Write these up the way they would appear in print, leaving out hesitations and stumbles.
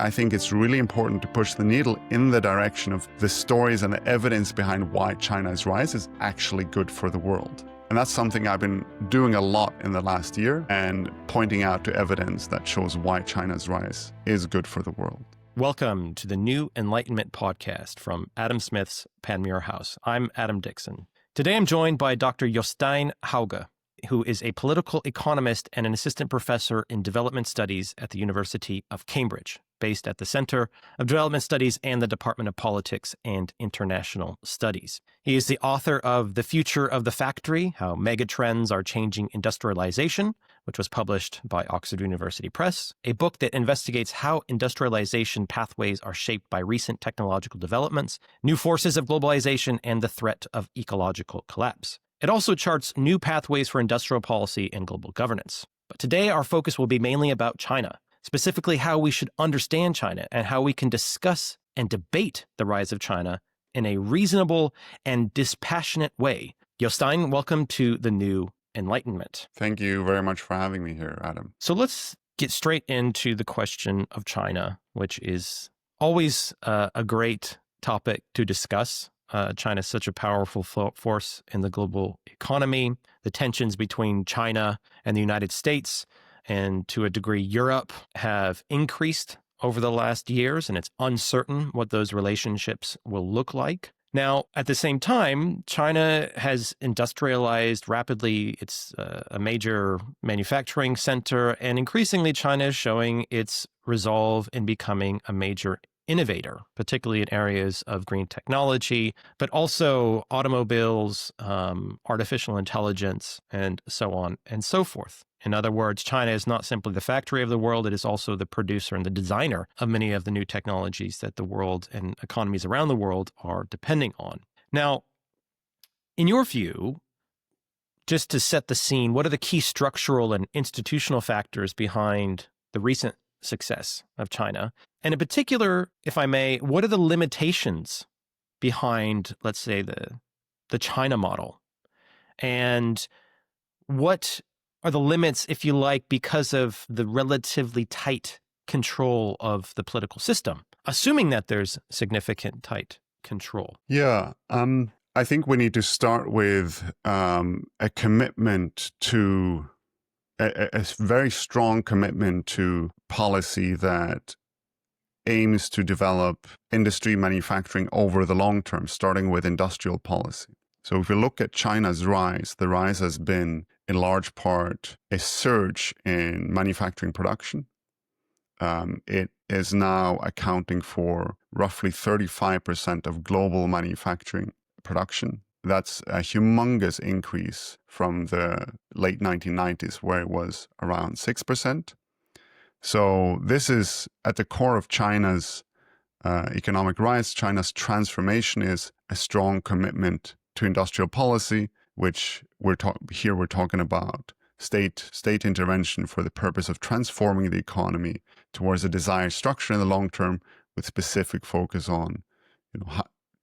I think it's really important to push the needle in the direction of the stories and the evidence behind why China's rise is actually good for the world. And that's something I've been doing a lot in the last year and pointing out to evidence that shows why China's rise is good for the world. Welcome to the New Enlightenment podcast from Adam Smith's Panmure House. I'm Adam Dixon. Today I'm joined by Dr. Jostein Hauge, who is a political economist and an assistant professor in development studies at the University of Cambridge, based at the Center of Development Studies and the Department of Politics and International Studies. He is the author of The Future of the Factory, How Megatrends Are Changing Industrialization, which was published by Oxford University Press, a book that investigates how industrialization pathways are shaped by recent technological developments, new forces of globalization, and the threat of ecological collapse. It also charts new pathways for industrial policy and global governance. But today our focus will be mainly about China, specifically how we should understand China and how we can discuss and debate the rise of China in a reasonable and dispassionate way. Jostein, welcome to the New Enlightenment. Thank you very much for having me here, Adam. So let's get straight into the question of China, which is always a great topic to discuss. China is such a powerful force in the global economy. The tensions between China and the United States, and to a degree Europe, have increased over the last years, and it's uncertain what those relationships will look like. Now, at the same time, China has industrialized rapidly. It's a major manufacturing center, and increasingly China is showing its resolve in becoming a major innovator, particularly in areas of green technology, but also automobiles, artificial intelligence, and so on and so forth. In other words, China is not simply the factory of the world, it is also the producer and the designer of many of the new technologies that the world and economies around the world are depending on. Now, in your view, just to set the scene, what are the key structural and institutional factors behind the recent success of China? And in particular, if I may, what are the limitations behind, let's say, the China model? And what are the limits, if you like, because of the relatively tight control of the political system, assuming that there's significant tight control? Yeah, I think we need to start with a commitment to a very strong commitment to policy that aims to develop industry manufacturing over the long term, starting with industrial policy. So if you look at China's rise, the rise has been in large part a surge in manufacturing production. It is now accounting for roughly 35% of global manufacturing production. That's a humongous increase from the late 1990s, where it was around 6%. So this is at the core of China's economic rise. China's transformation is a strong commitment to industrial policy, which we're talking about state intervention for the purpose of transforming the economy towards a desired structure in the long term, with specific focus on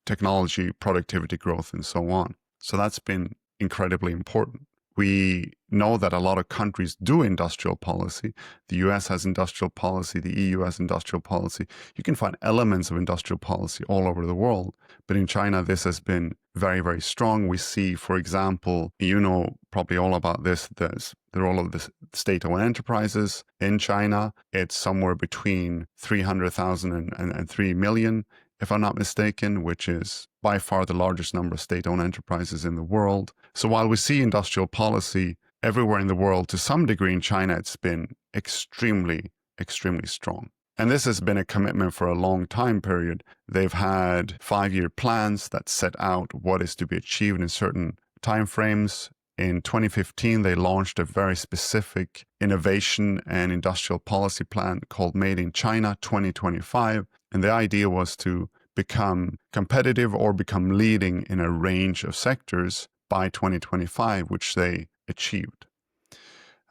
technology, productivity growth, and so on. So that's been incredibly important. We know that a lot of countries do industrial policy. The US has industrial policy, the EU has industrial policy. You can find elements of industrial policy all over the world. But in China, this has been very, very strong. We see, for example, you know probably all about this, the role of the state-owned enterprises in China. It's somewhere between 300,000 and 3 million, if I'm not mistaken, which is by far the largest number of state-owned enterprises in the world. So while we see industrial policy everywhere in the world, to some degree in China, it's been extremely, extremely strong. And this has been a commitment for a long time period. They've had 5-year plans that set out what is to be achieved in certain timeframes. In 2015, they launched a very specific innovation and industrial policy plan called Made in China 2025. And the idea was to become competitive or become leading in a range of sectors by 2025, which they achieved.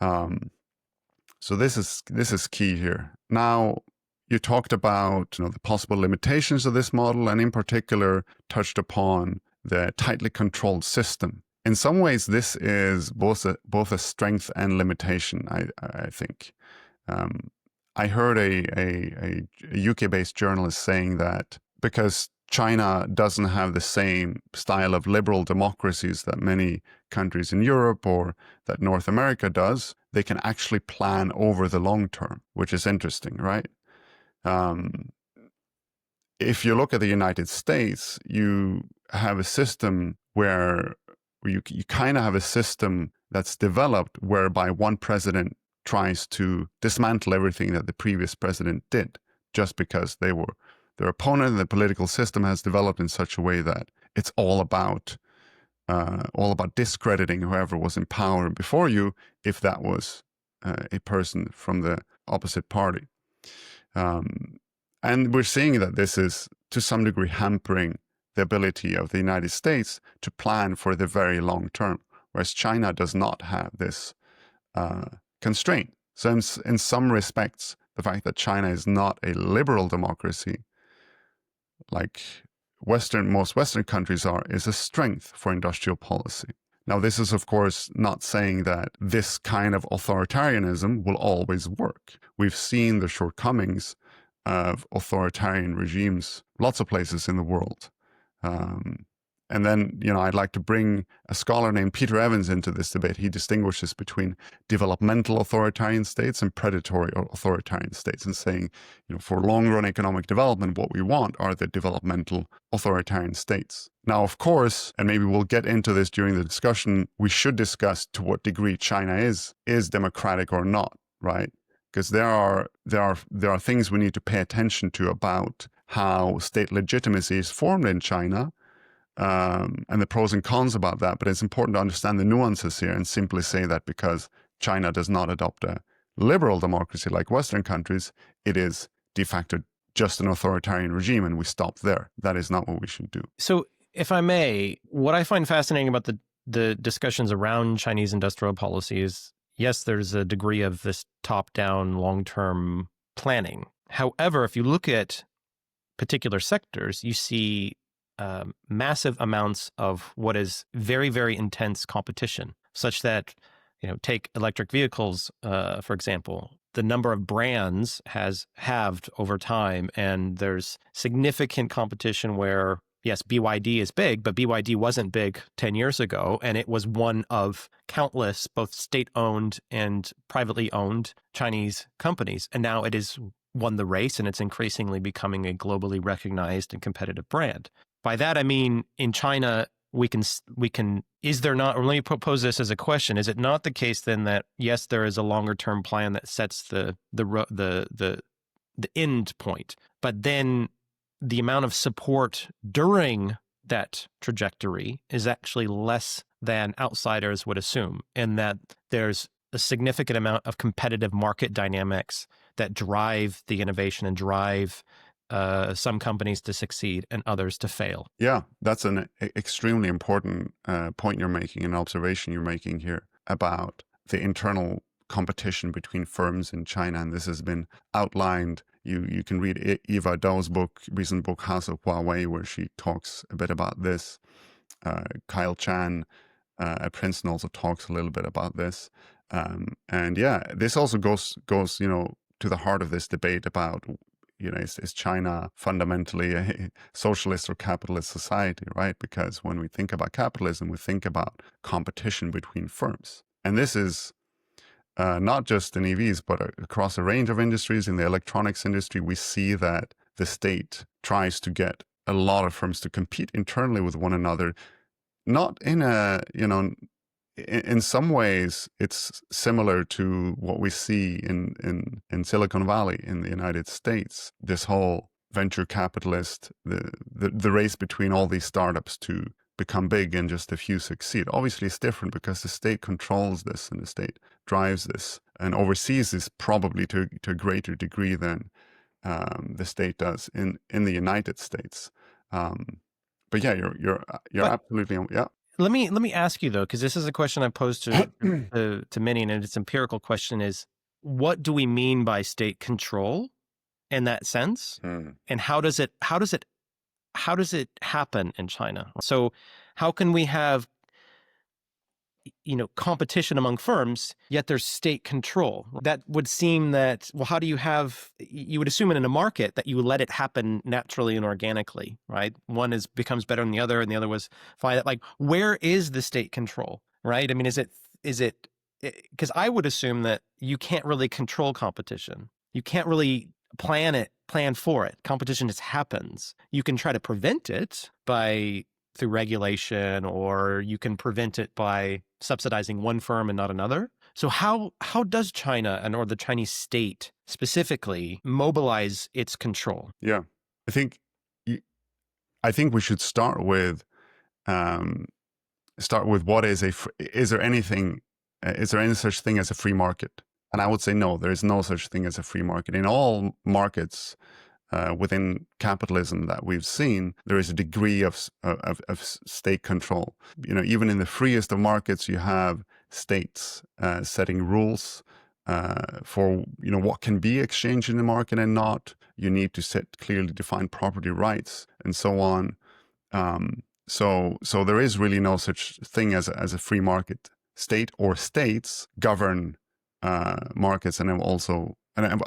So this is key here. Now, you talked about the possible limitations of this model, and in particular touched upon the tightly controlled system. In some ways, this is both a strength and limitation, I think. I heard a UK-based journalist saying that because China doesn't have the same style of liberal democracies that many countries in Europe or that North America does, they can actually plan over the long term, which is interesting, right? Um, if you look at the United States, you have a system where you kind of have a system that's developed whereby one president tries to dismantle everything that the previous president did just because they were their opponent, and the political system has developed in such a way that it's all about discrediting whoever was in power before you if that was a person from the opposite party. And we're seeing that this is to some degree hampering the ability of the United States to plan for the very long term, whereas China does not have this constraint. So in some respects, the fact that China is not a liberal democracy like most Western countries are is a strength for industrial policy. Now, this is, of course, not saying that this kind of authoritarianism will always work. We've seen the shortcomings of authoritarian regimes, lots of places in the world. And then, I'd like to bring a scholar named Peter Evans into this debate. He distinguishes between developmental authoritarian states and predatory authoritarian states, and saying, for long-run economic development, what we want are the developmental authoritarian states. Now, of course, and maybe we'll get into this during the discussion, we should discuss to what degree China is democratic or not, right? Because there are things we need to pay attention to about how state legitimacy is formed in China, and the pros and cons about that. But it's important to understand the nuances here and simply say that because China does not adopt a liberal democracy like Western countries, it is de facto just an authoritarian regime, and we stop there. That is not what we should do. So if I may, what I find fascinating about the discussions around Chinese industrial policy is, yes, there's a degree of this top-down, long-term planning. However, if you look at particular sectors, you see massive amounts of what is very, very intense competition, such that, take electric vehicles, for example. The number of brands has halved over time, and there's significant competition where, yes, BYD is big, but BYD wasn't big 10 years ago, and it was one of countless, both state-owned and privately owned Chinese companies. And now it has won the race, and it's increasingly becoming a globally recognized and competitive brand. By that, I mean, in China, we can, is there not, or let me propose this as a question, is it not the case then that, yes, there is a longer term plan that sets the end point, but then the amount of support during that trajectory is actually less than outsiders would assume, and that there's a significant amount of competitive market dynamics that drive the innovation and drive some companies to succeed and others to fail. Yeah, that's an extremely important point you're making, an observation you're making here about the internal competition between firms in China. And this has been outlined. You can read Eva Dao's recent book, House of Huawei, where she talks a bit about this. Kyle Chan at Princeton also talks a little bit about this. And yeah, this also goes to the heart of this debate about, is China fundamentally a socialist or capitalist society, right? Because when we think about capitalism, we think about competition between firms. And this is not just in EVs, but across a range of industries. In the electronics industry, we see that the state tries to get a lot of firms to compete internally with one another, not in a, in some ways, it's similar to what we see in Silicon Valley in the United States. This whole venture capitalist, the race between all these startups to become big and just a few succeed. Obviously, it's different because the state controls this and the state drives this and oversees this probably to a greater degree than the state does in the United States. But yeah, you're absolutely yeah. Let me ask you though, because this is a question I posed to many, and it's an empirical question: is what do we mean by state control in that sense, and how does it happen in China? So, how can we have competition among firms, yet there's state control. That would seem that, well, how do you would assume it in a market that you would let it happen naturally and organically, right? One becomes better than the other, and the other was fine. Like, where is the state control, right? I mean, is it, because I would assume that you can't really control competition. You can't really plan for it. Competition just happens. You can try to prevent it through regulation, or you can prevent it by subsidizing one firm and not another. So how does China or the Chinese state specifically mobilize its control? Yeah, I think we should start with what is is there any such thing as a free market? And I would say no, there is no such thing as a free market. In all markets within capitalism that we've seen, there is a degree of state control. Even in the freest of markets, you have states setting rules for what can be exchanged in the market and not. You need to set clearly defined property rights and so on. So there is really no such thing as a free market. State or states govern markets, and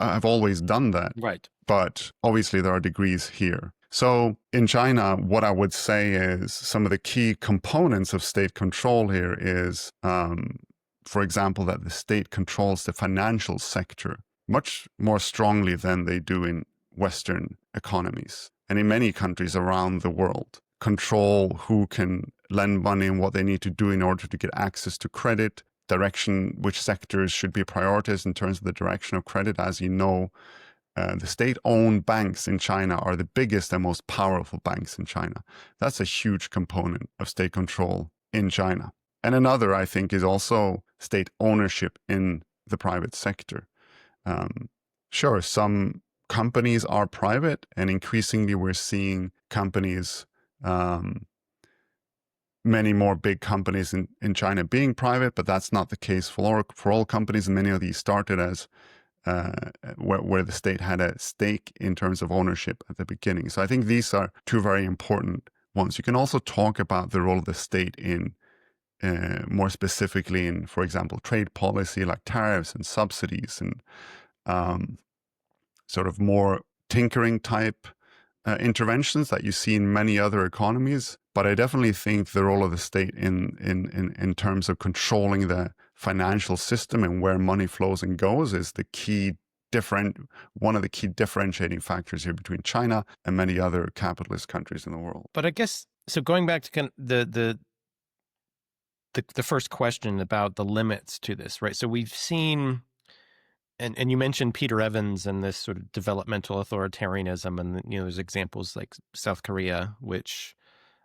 I've always done that. Right. But obviously there are degrees here. So in China, what I would say is some of the key components of state control here is, for example, that the state controls the financial sector much more strongly than they do in Western economies. And in many countries around the world, control who can lend money and what they need to do in order to get access to credit, direction, which sectors should be prioritized in terms of the direction of credit. As you know, the state-owned banks in China are the biggest and most powerful banks in China. That's a huge component of state control in China. And another, I think, is also state ownership in the private sector. Sure, some companies are private, and increasingly we're seeing companies, many more big companies in China being private, but that's not the case for all companies. And many of these started as where the state had a stake in terms of ownership at the beginning. So I think these are two very important ones. You can also talk about the role of the state in more specifically in, for example, trade policy like tariffs and subsidies and sort of more tinkering type interventions that you see in many other economies. But I definitely think the role of the state in terms of controlling the financial system and where money flows and goes is one of the key differentiating factors here between China and many other capitalist countries in the world. But I guess, so going back to kind of the first question about the limits to this, right? So we've seen, and you mentioned Peter Evans and this sort of developmental authoritarianism, and there's examples like South Korea, which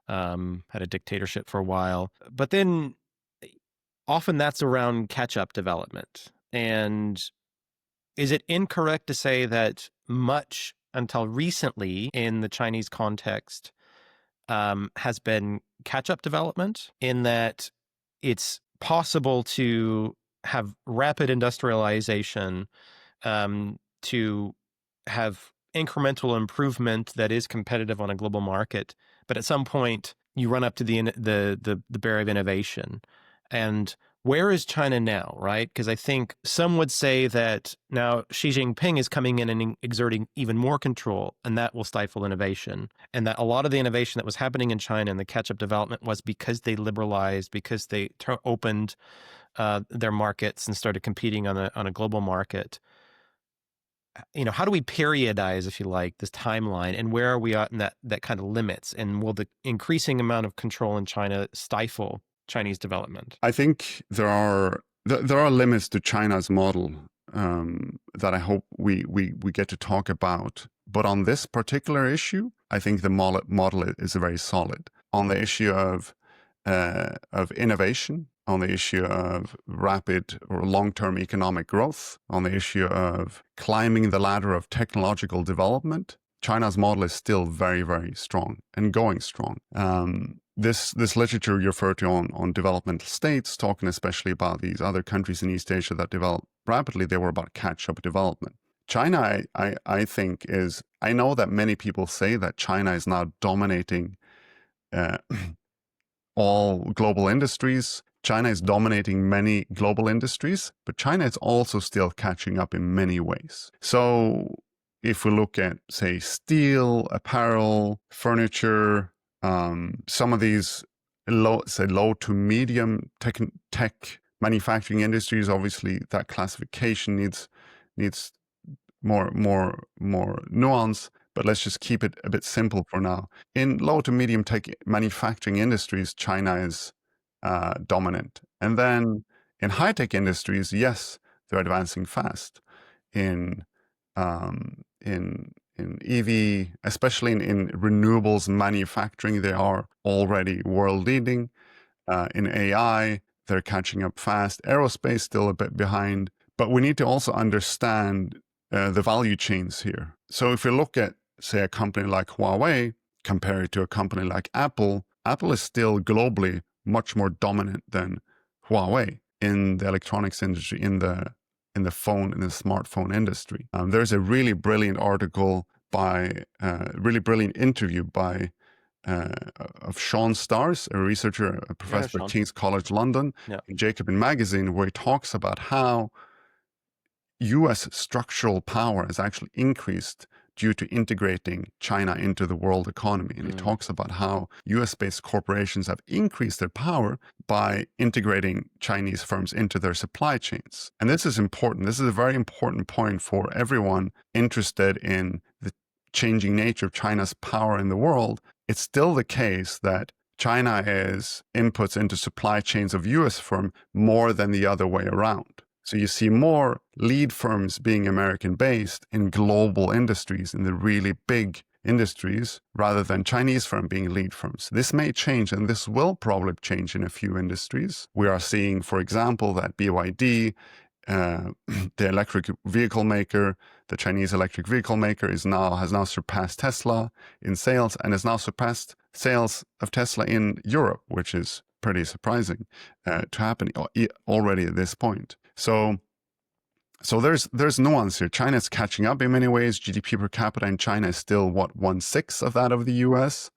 had a dictatorship for a while, but then often that's around catch-up development. And is it incorrect to say that much until recently in the Chinese context has been catch-up development, in that it's possible to have rapid industrialization, to have incremental improvement that is competitive on a global market, but at some point you run up to the barrier of innovation? And where is China now, right? Because I think some would say that now Xi Jinping is coming in and exerting even more control, and that will stifle innovation. And that a lot of the innovation that was happening in China and the catch-up development was because they liberalized, because they opened their markets and started competing on a global market. How do we periodize, if you like, this timeline, and where are we at in that kind of limits? And will the increasing amount of control in China stifle Chinese development? I think there are limits to China's model that I hope we get to talk about. But on this particular issue, I think the model is very solid. On the issue of innovation, on the issue of rapid or long-term economic growth, on the issue of climbing the ladder of technological development, China's model is still very, very strong and going strong. This literature you refer to on developmental states, talking especially about these other countries in East Asia that develop rapidly, they were about catch-up development. China, I think, I know that many people say that China is now dominating all global industries. China is dominating many global industries, but China is also still catching up in many ways. So if we look at, say, steel, apparel, furniture, some of these low to medium tech manufacturing industries, obviously that classification needs more nuance, but let's just keep it a bit simple for now. In low to medium tech manufacturing industries, China is dominant. And then in high-tech industries, yes, they're advancing fast. In EV, especially in renewables manufacturing, they are already world leading. In AI, they're catching up fast. Aerospace still a bit behind, but we need to also understand the value chains here. So if you look at, say, a company like Huawei, compare it to a company like Apple, Apple is still globally much more dominant than Huawei in the electronics industry, in the smartphone industry. There's a really brilliant article really brilliant interview of Sean Stars, a researcher, a professor at King's College London, in Jacobin Magazine, where he talks about how US structural power has actually increased due to integrating China into the world economy. And he talks about how US-based corporations have increased their power by integrating Chinese firms into their supply chains. And this is important. This is a very important point for everyone interested in the changing nature of China's power in the world. It's still the case that China is inputs into supply chains of US firms more than the other way around. So you see more lead firms being American-based in global industries, in the really big industries, rather than Chinese firms being lead firms. This may change, and this will probably change in a few industries. We are seeing, for example, that BYD, the electric vehicle maker, the Chinese electric vehicle maker, has now surpassed Tesla in sales, and has now surpassed sales of Tesla in Europe, which is pretty surprising to happen already at this point. So there's nuance here. China is catching up in many ways. GDP per capita in China is still, 1/6 of that of the US.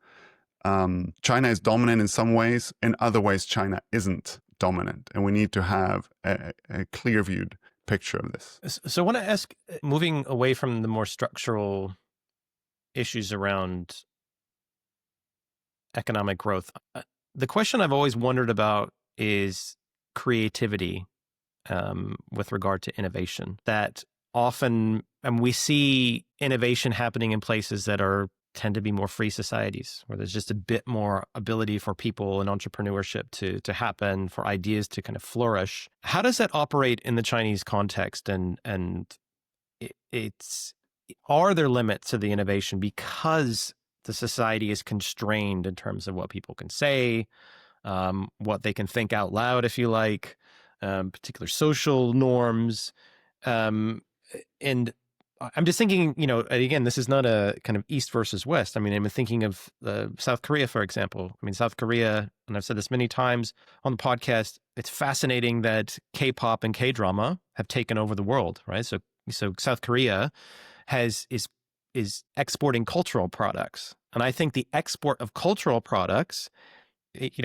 China is dominant in some ways. In other ways, China isn't dominant. And we need to have a clear-viewed picture of this. So I want to ask, moving away from the more structural issues around economic growth, the question I've always wondered about is creativity. With regard to innovation, that often, and we see innovation happening in places that tend to be more free societies, where there's just a bit more ability for people and entrepreneurship to happen, for ideas to kind of flourish. How does that operate in the Chinese context? And are there limits to the innovation because the society is constrained in terms of what people can say, what they can think out loud, if you like, particular social norms. And I'm just thinking, again, this is not a kind of East versus West. I mean, I'm thinking of South Korea, for example. I mean, South Korea, and I've said this many times on the podcast, it's fascinating that K-pop and K-drama have taken over the world, right? So South Korea is exporting cultural products. And I think the export of cultural products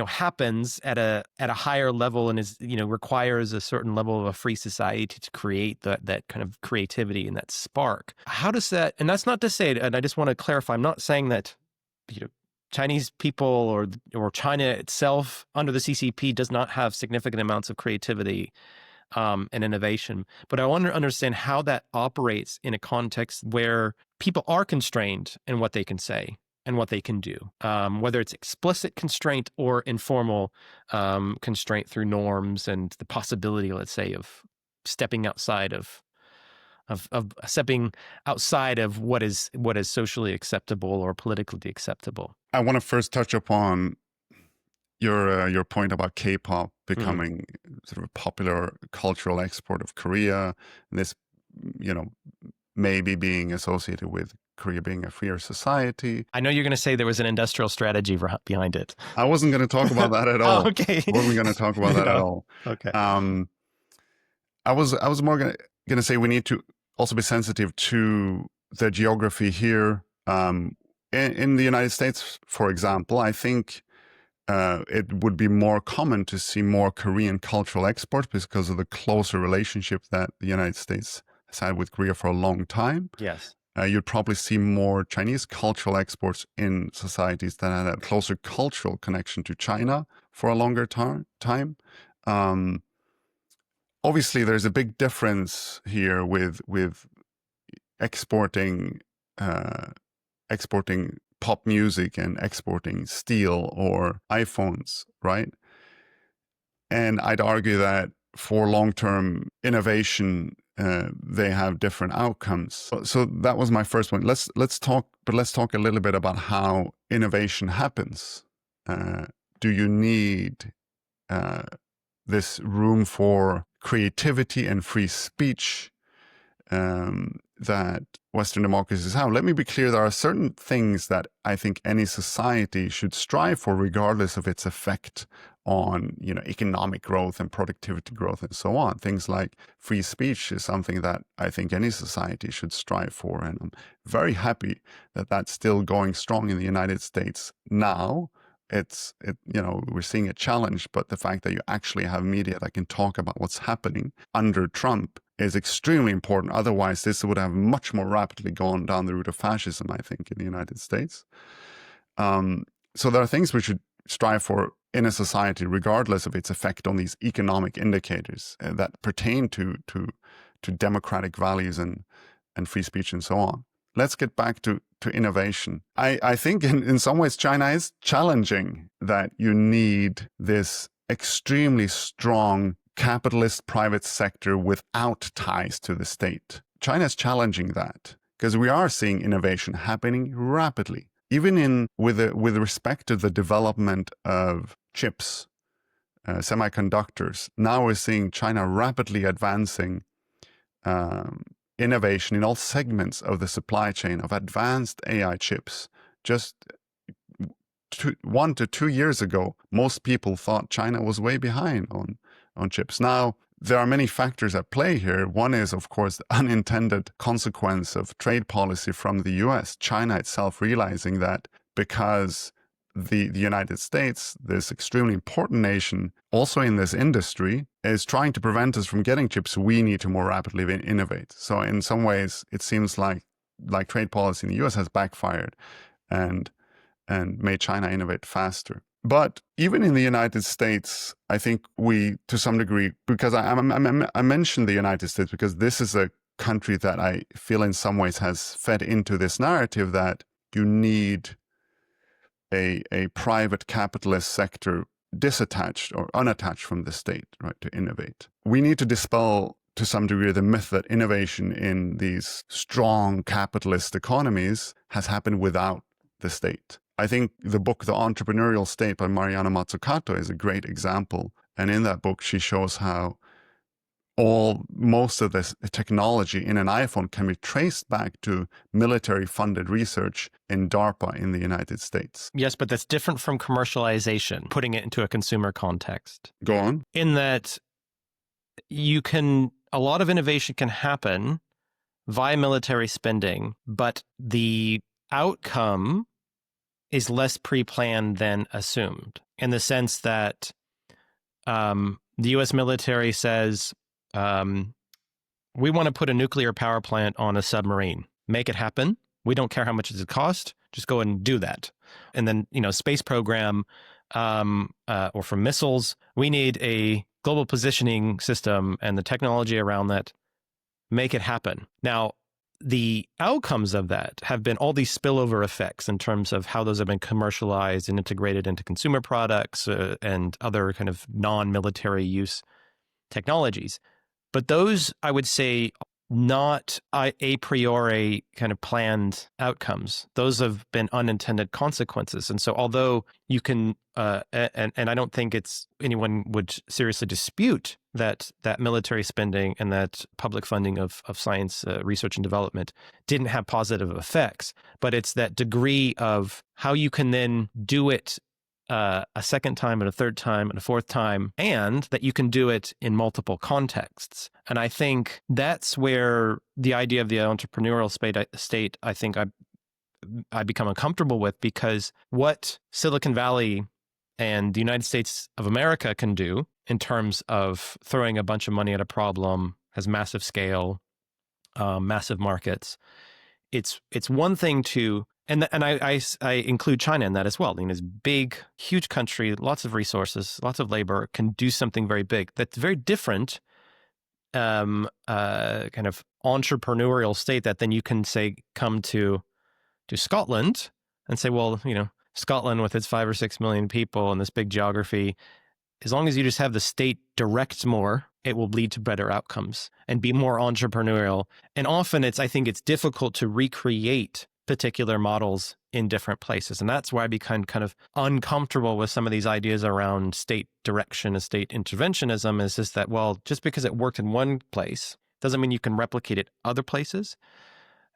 happens at a higher level and is, requires a certain level of a free society to create that kind of creativity and that spark. How does that, and that's not to say, and I just want to clarify, I'm not saying that, Chinese people or China itself under the CCP does not have significant amounts of creativity and innovation, but I want to understand how that operates in a context where people are constrained in what they can say and what they can do, whether it's explicit constraint or informal constraint through norms and the possibility, let's say, of stepping outside of what is socially acceptable or politically acceptable. I want to first touch upon your point about K-pop becoming sort of a popular cultural export of Korea, and this, maybe being associated with Korea being a freer society. I know you're going to say there was an industrial strategy behind it. I wasn't going to talk about that at all. Oh, okay. I wasn't going to talk about that at all. Okay. I was more going to say we need to also be sensitive to the geography here. In the United States, for example, I think it would be more common to see more Korean cultural exports because of the closer relationship that the United States has had with Korea for a long time. Yes. You'd probably see more Chinese cultural exports in societies that had a closer cultural connection to China for a longer time. Obviously, there's a big difference here with exporting exporting pop music and exporting steel or iPhones, right? And I'd argue that for long-term innovation, they have different outcomes. So that was my first one. Let's talk a little bit about how innovation happens. Do you need this room for creativity and free speech that Western democracies have? Let me be clear. There are certain things that I think any society should strive for, regardless of its effect on, economic growth and productivity growth and so on. Things like free speech is something that I think any society should strive for. And I'm very happy that that's still going strong in the United States now. We're seeing a challenge, but the fact that you actually have media that can talk about what's happening under Trump is extremely important. Otherwise, this would have much more rapidly gone down the route of fascism, I think, in the United States. So there are things we should strive for in a society, regardless of its effect on these economic indicators that pertain to democratic values and free speech and so on. Let's get back to innovation. I think in some ways China is challenging that you need this extremely strong capitalist private sector without ties to the state. China is challenging that because we are seeing innovation happening rapidly, even with respect to the development of chips, semiconductors. Now we're seeing China rapidly advancing innovation in all segments of the supply chain of advanced AI chips. Just 1 to 2 years ago, most people thought China was way behind on chips. Now, there are many factors at play here. One is, of course, the unintended consequence of trade policy from the US. China itself realizing that because the United States, this extremely important nation, also in this industry, is trying to prevent us from getting chips, we need to more rapidly innovate. So in some ways, it seems like trade policy in the US has backfired and made China innovate faster. But even in the United States, I think we, to some degree, because I mentioned the United States because this is a country that I feel in some ways has fed into this narrative that you need a private capitalist sector disattached or unattached from the state, right, to innovate. We need to dispel to some degree the myth that innovation in these strong capitalist economies has happened without the state. I think the book The Entrepreneurial State by Mariana Mazzucato is a great example. And in that book, she shows how most of this technology in an iPhone can be traced back to military-funded research in DARPA in the United States. Yes, but that's different from commercialization, putting it into a consumer context. Go on. In that a lot of innovation can happen via military spending, but the outcome is less pre-planned than assumed, in the sense that the U.S. military says, we want to put a nuclear power plant on a submarine. Make it happen. We don't care how much it costs. Just go and do that. And then, space program or for missiles, we need a global positioning system and the technology around that. Make it happen. Now, the outcomes of that have been all these spillover effects in terms of how those have been commercialized and integrated into consumer products and other kind of non-military use technologies. But those, I would say, not a priori kind of planned outcomes. Those have been unintended consequences. And so although you can, and I don't think anyone would seriously dispute that military spending and that public funding of science research and development didn't have positive effects, but it's that degree of how you can then do it a second time and a third time and a fourth time, and that you can do it in multiple contexts. And I think that's where the idea of the entrepreneurial state, I think I become uncomfortable with, because what Silicon Valley and the United States of America can do in terms of throwing a bunch of money at a problem, has massive scale, massive markets. It's one thing to, and I include China in that as well. I mean, it's big, huge country, lots of resources, lots of labor, can do something very big. That's very different, kind of entrepreneurial state that then you can say come to Scotland and say, well, Scotland with its 5 or 6 million people and this big geography, as long as you just have the state direct more, it will lead to better outcomes and be more entrepreneurial. And often I think it's difficult to recreate particular models in different places. And that's why I become kind of uncomfortable with some of these ideas around state direction and state interventionism, is just that, well, just because it worked in one place doesn't mean you can replicate it other places.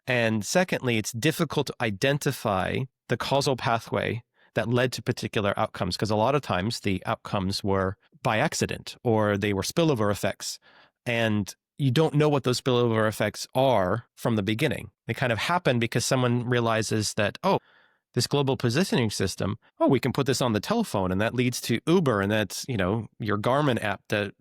And secondly, it's difficult to identify the causal pathway that led to particular outcomes, because a lot of times the outcomes were by accident or they were spillover effects. And you don't know what those spillover effects are from the beginning. They kind of happen because someone realizes that, oh, this global positioning system, oh, we can put this on the telephone, and that leads to Uber, and that's, your Garmin app that,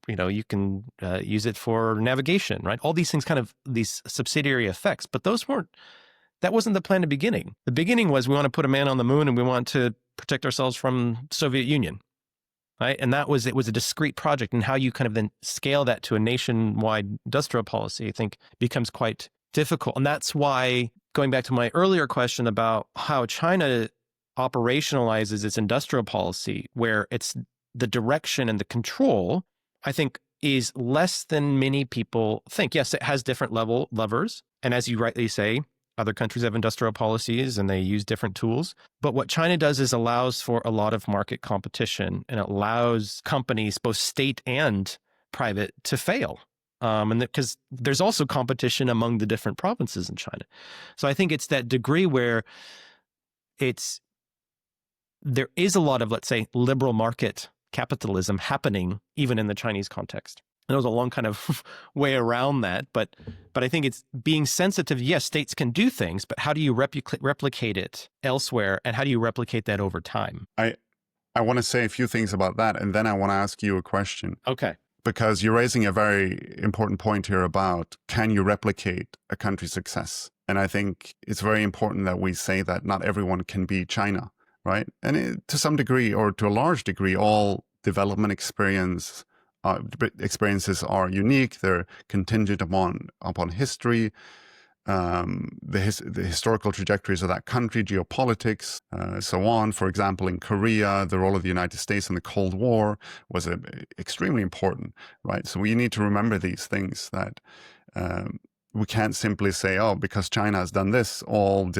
you can use it for navigation, right? All these things, kind of these subsidiary effects, but that wasn't the plan in the beginning. The beginning was we want to put a man on the moon and we want to protect ourselves from Soviet Union, right? And it was a discrete project, and how you kind of then scale that to a nationwide industrial policy, I think, becomes quite difficult. And that's why, going back to my earlier question about how China operationalizes its industrial policy, where it's the direction and the control, I think, is less than many people think. Yes, it has different levers. And as you rightly say, other countries have industrial policies and they use different tools. But what China does is allows for a lot of market competition, and it allows companies, both state and private, to fail. And because there's also competition among the different provinces in China. So I think it's that degree where there is a lot of, let's say, liberal market capitalism happening even in the Chinese context. And it was a long kind of way around that, but I think it's being sensitive. Yes, states can do things, but how do you replicate it elsewhere, and how do you replicate that over time? I want to say a few things about that, and then I want to ask you a question. Okay. Because you're raising a very important point here about, can you replicate a country's success? And I think it's very important that we say that not everyone can be China, right? And to some degree, or to a large degree, all development experiences are unique. They're contingent upon history, the historical trajectories of that country, geopolitics, so on. For example, in Korea, the role of the United States in the Cold War was extremely important, right? So we need to remember these things, that we can't simply say, oh, because China has done this, all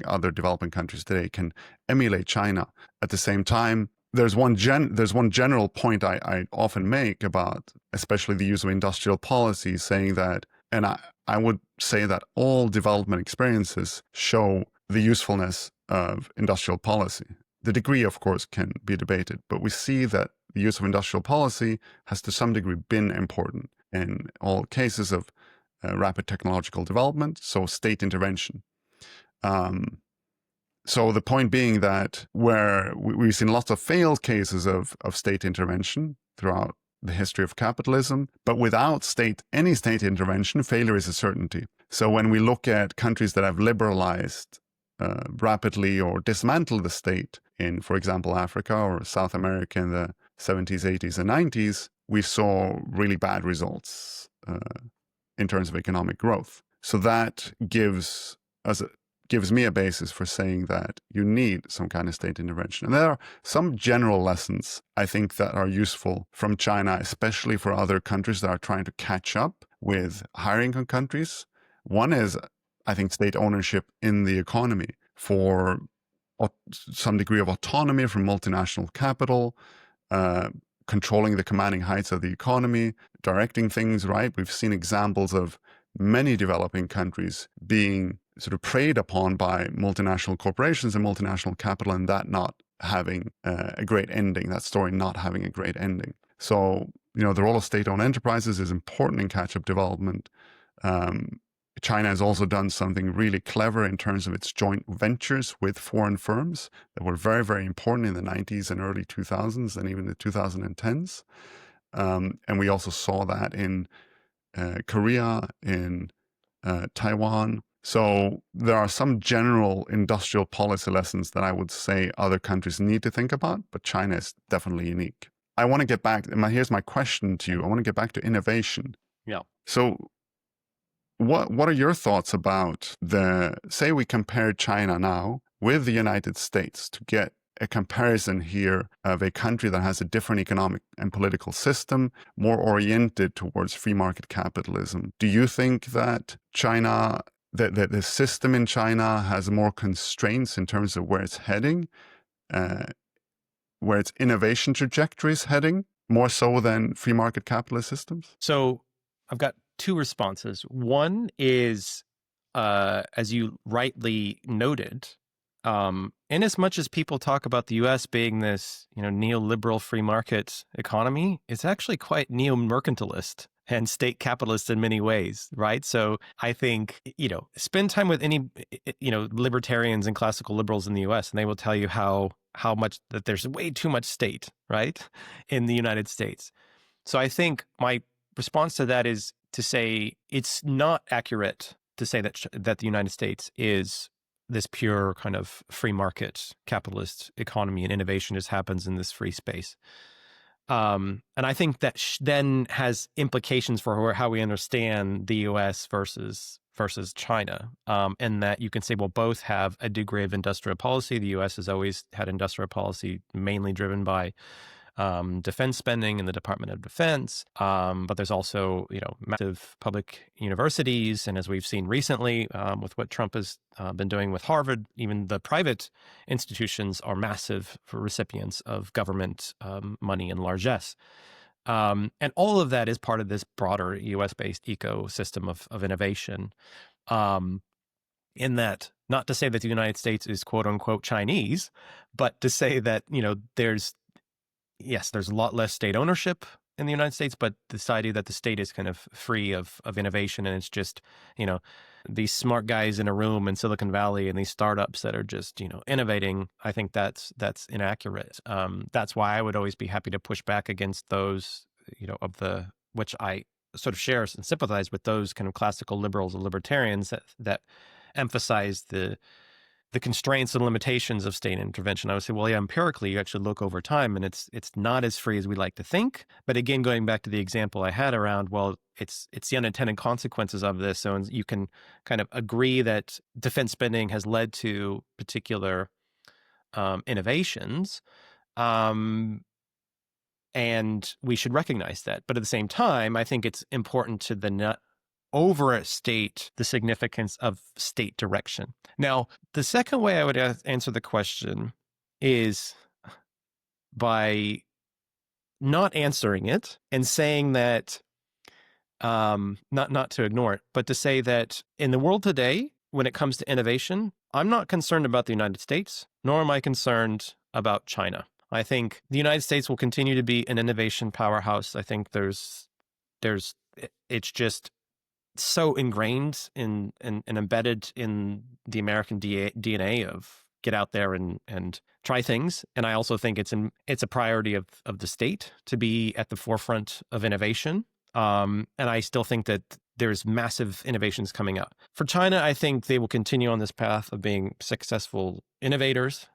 other developing countries today can emulate China. At the same time, there's one general point I often make about, especially the use of industrial policy, saying that, and I would say that all development experiences show the usefulness of industrial policy. The degree, of course, can be debated, but we see that the use of industrial policy has to some degree been important in all cases of rapid technological development, so state intervention. So the point being that where we've seen lots of failed cases of state intervention throughout the history of capitalism, but without any state intervention, failure is a certainty. So when we look at countries that have liberalized rapidly or dismantled the state in, for example, Africa or South America in the 70s, 80s, and 90s, we saw really bad results in terms of economic growth. So that gives me a basis for saying that you need some kind of state intervention. And there are some general lessons, I think, that are useful from China, especially for other countries that are trying to catch up with higher-income countries. One is, I think, state ownership in the economy, for some degree of autonomy from multinational capital, controlling the commanding heights of the economy, directing things, right? We've seen examples of many developing countries being sort of preyed upon by multinational corporations and multinational capital, and that not having a great ending, that story not having a great ending. So, the role of state-owned enterprises is important in catch-up development. China has also done something really clever in terms of its joint ventures with foreign firms that were very, very important in the 90s and early 2000s and even the 2010s. And we also saw that in Korea, in Taiwan. So there are some general industrial policy lessons that I would say other countries need to think about, but China is definitely unique. I want to get back, here's my question to you. I want to get back to innovation. Yeah. So what are your thoughts about say we compare China now with the United States to get a comparison here of a country that has a different economic and political system, more oriented towards free market capitalism. Do you think that that the system in China has more constraints in terms of where it's heading, where its innovation trajectory is heading, more so than free market capitalist systems? So I've got two responses. One is, as you rightly noted, in as much as people talk about the U.S. being this, neoliberal free market economy, it's actually quite neo-mercantilist and state capitalist in many ways, right? So I think, spend time with any, libertarians and classical liberals in the U.S. and they will tell you how much that there's way too much state, right, in the United States. So I think my response to that is to say it's not accurate to say that the United States is this pure kind of free market capitalist economy and innovation just happens in this free space. And I think that then has implications for how we understand the U.S. versus China, and that you can say, well, both have a degree of industrial policy. The U.S. has always had industrial policy mainly driven by defense spending in the Department of Defense, but there's also massive public universities, and as we've seen recently with what Trump has been doing with Harvard, even the private institutions are massive recipients of government money and largesse. And all of that is part of this broader U.S.-based ecosystem of innovation. In that, not to say that the United States is quote unquote Chinese, but to say that there's a lot less state ownership in the United States, but this idea that the state is kind of free of innovation, and it's just, these smart guys in a room in Silicon Valley and these startups that are just, innovating, I think that's inaccurate. That's why I would always be happy to push back against those, which I sort of share and sympathize with those kind of classical liberals or libertarians that emphasize the constraints and limitations of state intervention. I would say, well, yeah, empirically, you actually look over time and it's not as free as we like to think. But again, going back to the example I had around, well, it's the unintended consequences of this. So you can kind of agree that defense spending has led to particular innovations. And we should recognize that. But at the same time, I think it's important to not overstate the significance of state direction. Now, the second way I would answer the question is by not answering it and saying that, not to ignore it, but to say that in the world today, when it comes to innovation, I'm not concerned about the United States, nor am I concerned about China. I think the United States will continue to be an innovation powerhouse. I think it's just so ingrained and embedded in the American DNA of get out there and try things. And I also think it's a priority of the state to be at the forefront of innovation. And I still think that there's massive innovations coming up. For China, I think they will continue on this path of being successful innovators.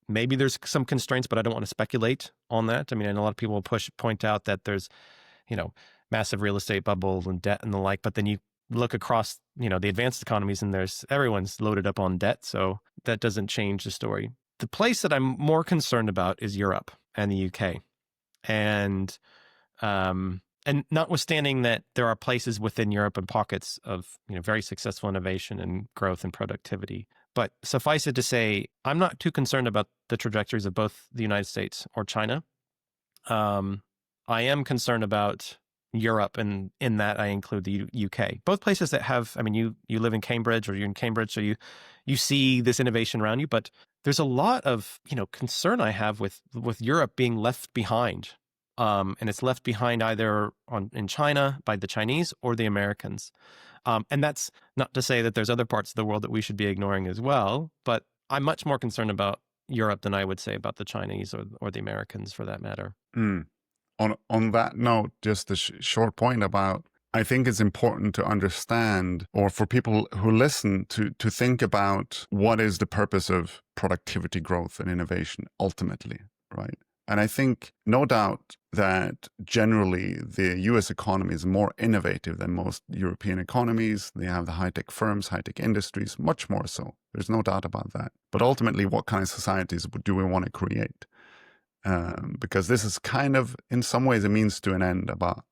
Maybe there's some constraints, but I don't want to speculate on that. I mean, and a lot of people will point out that there's, massive real estate bubble and debt and the like, but then you look across, the advanced economies and everyone's loaded up on debt. So that doesn't change the story. The place that I'm more concerned about is Europe and the UK. And notwithstanding that there are places within Europe and pockets of, very successful innovation and growth and productivity. But suffice it to say, I'm not too concerned about the trajectories of both the United States or China. I am concerned about Europe, and in that I include the UK. Both places that have, you live in Cambridge, or you're in Cambridge, so you see this innovation around you, but there's a lot of, concern I have with Europe being left behind. And it's left behind either in China by the Chinese or the Americans. And that's not to say that there's other parts of the world that we should be ignoring as well. But I'm much more concerned about Europe than I would say about the Chinese or the Americans, for that matter. Mm. On that note, just a short point about, I think it's important to understand, or for people who listen to think about, what is the purpose of productivity growth and innovation ultimately, right? And I think no doubt that generally the US economy is more innovative than most European economies. They have the high-tech firms, high-tech industries, much more so. There's no doubt about that. But ultimately, what kind of societies do we want to create? Because this is kind of, in some ways, a means to an end about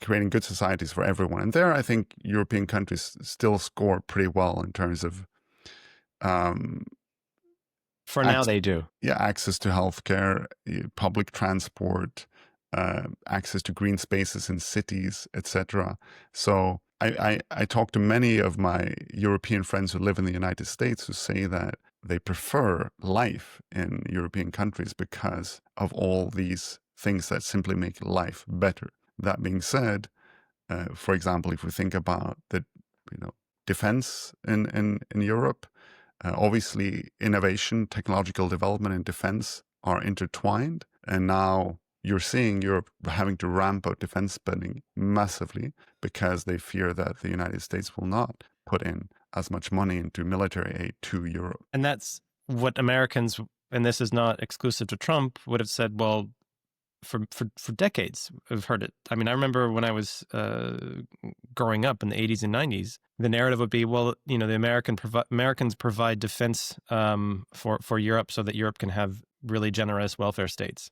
creating good societies for everyone. And there, I think European countries still score pretty well in terms of for now, they do. Yeah, access to healthcare, public transport, access to green spaces in cities, etc. So I talk to many of my European friends who live in the United States who say that they prefer life in European countries because of all these things that simply make life better. That being said, for example, if we think about the defense in Europe, obviously innovation, technological development, and defense are intertwined. And now you're seeing Europe having to ramp up defense spending massively because they fear that the United States will not put in as much money into military aid to Europe. And that's what Americans, and this is not exclusive to Trump, would have said, well, for decades, I've heard it. I mean, I remember when I was growing up in the 80s and 90s, the narrative would be, well, the Americans provide defense for Europe so that Europe can have really generous welfare states.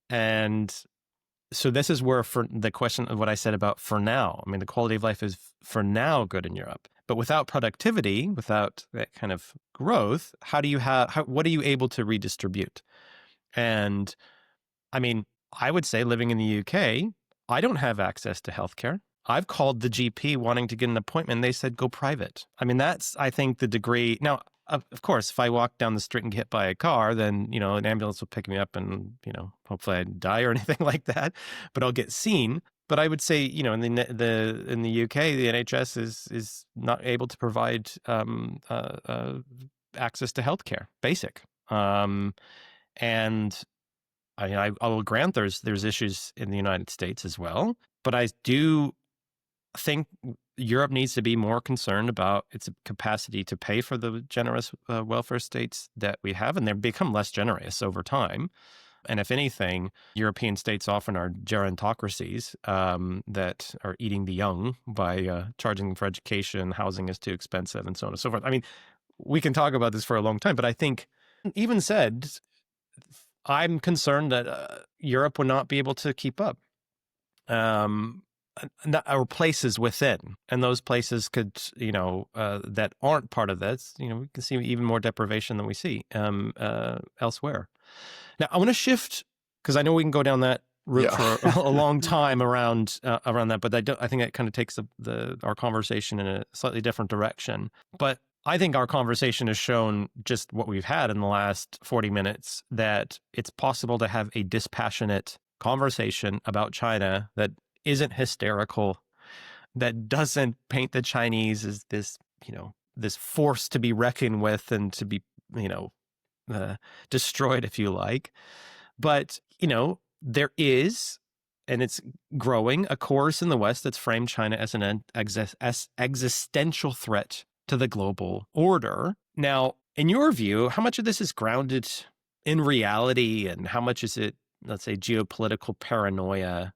And so this is where, for the question of what I said about for now, I mean, the quality of life is for now good in Europe. But without productivity, without that kind of growth, what are you able to redistribute? And I mean, I would say living in the UK, I don't have access to healthcare. I've called the GP wanting to get an appointment. And they said, go private. I mean, that's, I think, the degree. Now, of course, if I walk down the street and get hit by a car, then, an ambulance will pick me up and, hopefully I die or anything like that, but I'll get seen. But I would say, in the UK, the NHS is not able to provide access to healthcare, basic. And I mean, I will grant there's issues in the United States as well, but I do think Europe needs to be more concerned about its capacity to pay for the generous welfare states that we have, and they've become less generous over time. And if anything, European states often are gerontocracies that are eating the young by charging them for education, housing is too expensive, and so on and so forth. I mean, we can talk about this for a long time, but I think, even said, I'm concerned that Europe would not be able to keep up, or places within, and those places could, that aren't part of this, we can see even more deprivation than we see elsewhere. Now, I want to shift, because I know we can go down that route for a long time around that, but I think that kind of takes our conversation in a slightly different direction. But I think our conversation has shown, just what we've had in the last 40 minutes, that it's possible to have a dispassionate conversation about China that isn't hysterical, that doesn't paint the Chinese as this, this force to be reckoned with and to be, destroyed, if you like. But, there is, and it's growing, a chorus in the West that's framed China as an existential threat to the global order. Now, in your view, how much of this is grounded in reality, and how much is it, let's say, geopolitical paranoia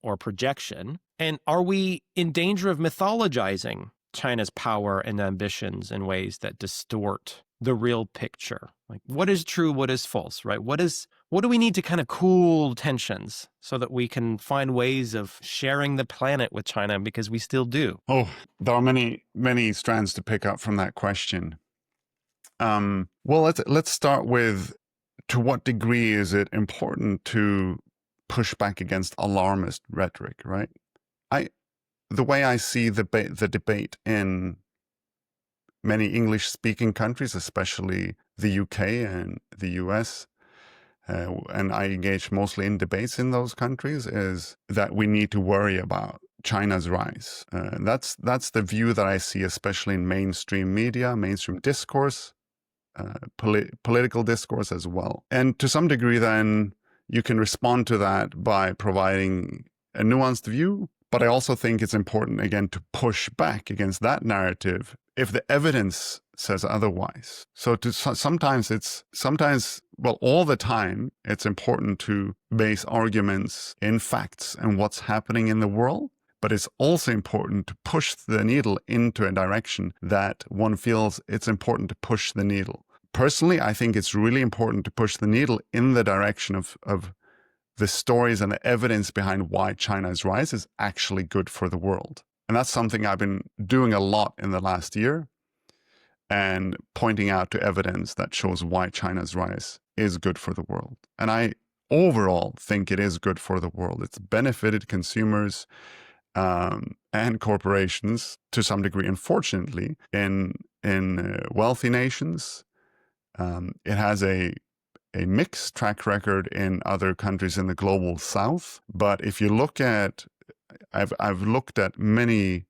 or projection? And are we in danger of mythologizing China's power and ambitions in ways that distort the real picture? Like, what is true, what is false, right? What do we need to kind of cool tensions so that we can find ways of sharing the planet with China, because we still do? Oh, there are many, many strands to pick up from that question. Well, let's start with, to what degree is it important to push back against alarmist rhetoric, right? The way I see the debate in many English-speaking countries, especially the UK and the US, and I engage mostly in debates in those countries, is that we need to worry about China's rise. That's the view that I see, especially in mainstream media, mainstream discourse, political discourse as well. And to some degree, then you can respond to that by providing a nuanced view. But I also think it's important, again, to push back against that narrative if the evidence says otherwise. So sometimes, well, all the time, it's important to base arguments in facts and what's happening in the world. But it's also important to push the needle into a direction that one feels it's important to push the needle. Personally, I think it's really important to push the needle in the direction of the stories and the evidence behind why China's rise is actually good for the world. And that's something I've been doing a lot in the last year, and pointing out to evidence that shows why China's rise is good for the world. And I overall think it is good for the world. It's benefited consumers and corporations to some degree, unfortunately, in wealthy nations. It has a mixed track record in other countries in the global south. But if you look at, I've looked at many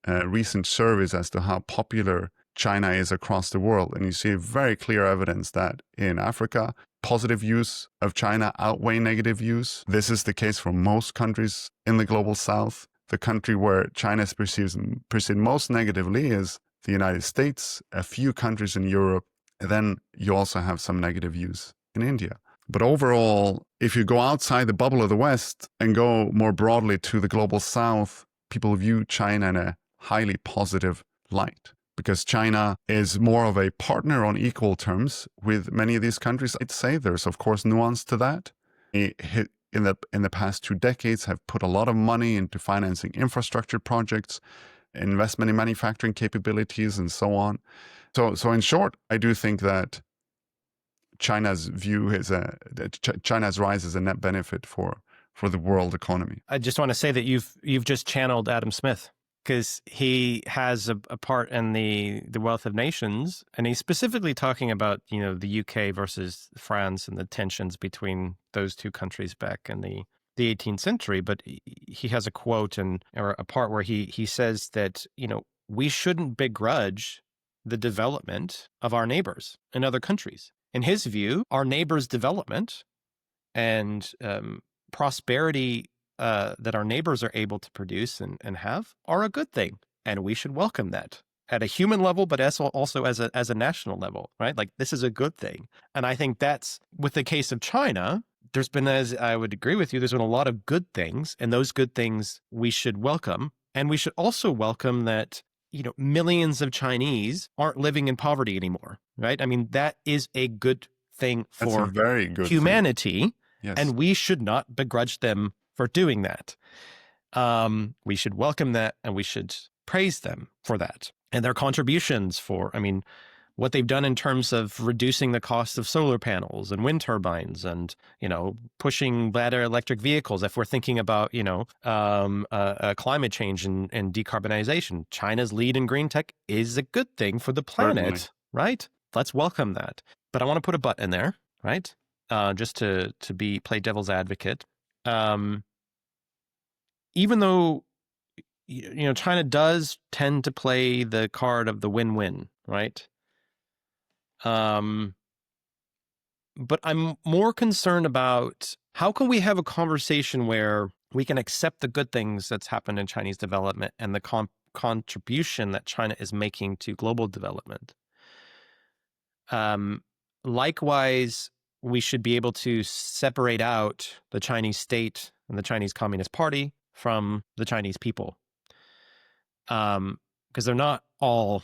recent surveys as to how popular China is across the world, and you see very clear evidence that in Africa, positive views of China outweigh negative views. This is the case for most countries in the global south. The country where China is perceived most negatively is the United States, a few countries in Europe, and then you also have some negative views in India. But overall, if you go outside the bubble of the West and go more broadly to the global south, people view China in a highly positive light, because China is more of a partner on equal terms with many of these countries. I'd say there's, of course, nuance to that. In the past 2 decades, have put a lot of money into financing infrastructure projects, investment in manufacturing capabilities, and so on. So in short, I do think that China's rise is a net benefit for the world economy. I just want to say that you've just channeled Adam Smith, because he has a part in the Wealth of Nations, and he's specifically talking about, the UK versus France and the tensions between those two countries back in the 18th century. But he has a quote or a part where he says that, we shouldn't begrudge the development of our neighbors in other countries. In his view, our neighbors' development and prosperity that our neighbors are able to produce and have are a good thing, and we should welcome that at a human level, but also as a national level, right? Like, this is a good thing. And I think that's, with the case of China, there's been, as I would agree with you, there's been a lot of good things, and those good things we should welcome. And we should also welcome that, millions of Chinese aren't living in poverty anymore, right? I mean, that is a good thing for very good humanity, thing. Yes. And we should not begrudge them for doing that. We should welcome that, and we should praise them for that and their contributions what they've done in terms of reducing the cost of solar panels and wind turbines and, pushing better electric vehicles. If we're thinking about, climate change and decarbonization, China's lead in green tech is a good thing for the planet, Certainly. Right? Let's welcome that. But I want to put a but in there, right? Just to play devil's advocate. Even though, China does tend to play the card of the win-win, right? But I'm more concerned about how can we have a conversation where we can accept the good things that's happened in Chinese development and the contribution that China is making to global development. Likewise, we should be able to separate out the Chinese state and the Chinese Communist Party from the Chinese people, because they're not all